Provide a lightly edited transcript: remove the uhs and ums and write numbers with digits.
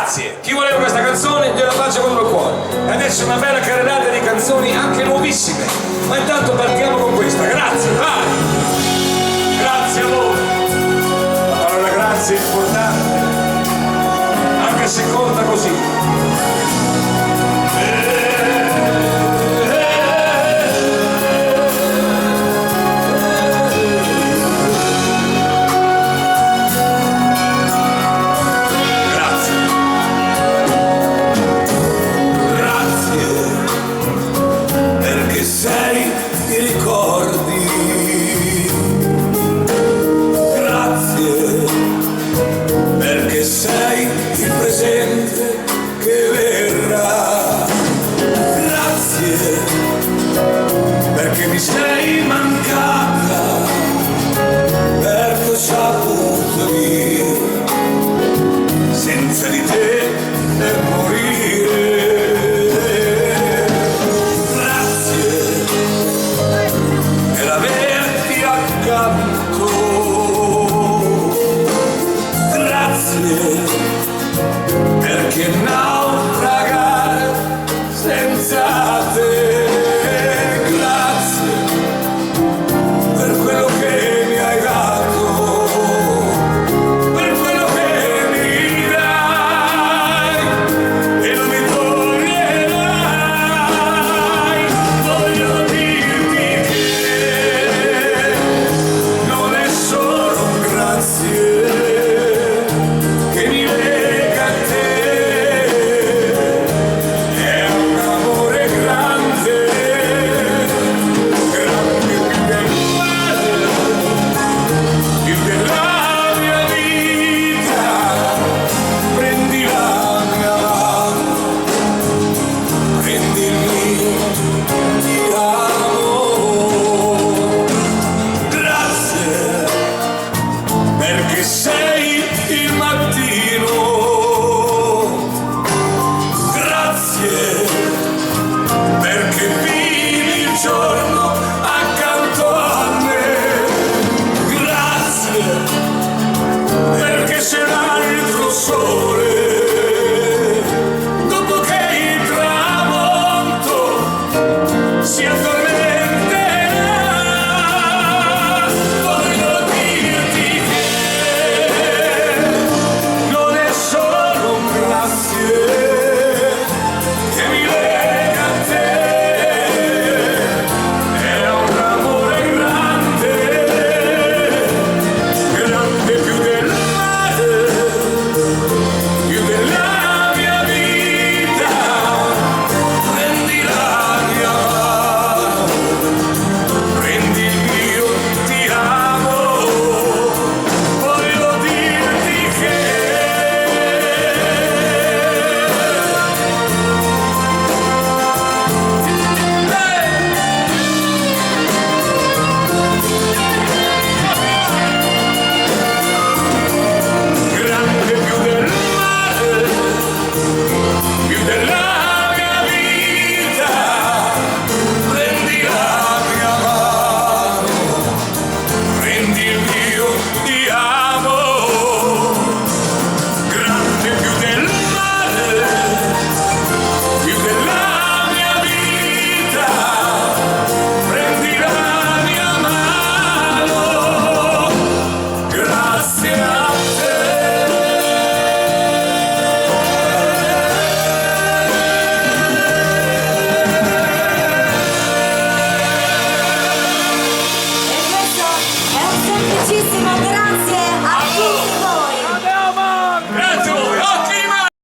Grazie. Chi voleva questa canzone gliela faccio contro il cuore. E adesso una bella carrellata di canzoni anche nuovissime. Ma intanto partiamo con questa. Grazie, vai! Grazie a voi. La parola grazie è importante, anche se conta così. Sei i ricordi, grazie perché sei il presente che verrà, grazie perché mi sei mancata, perché ho saputo dire senza di te per morire. Grazie perché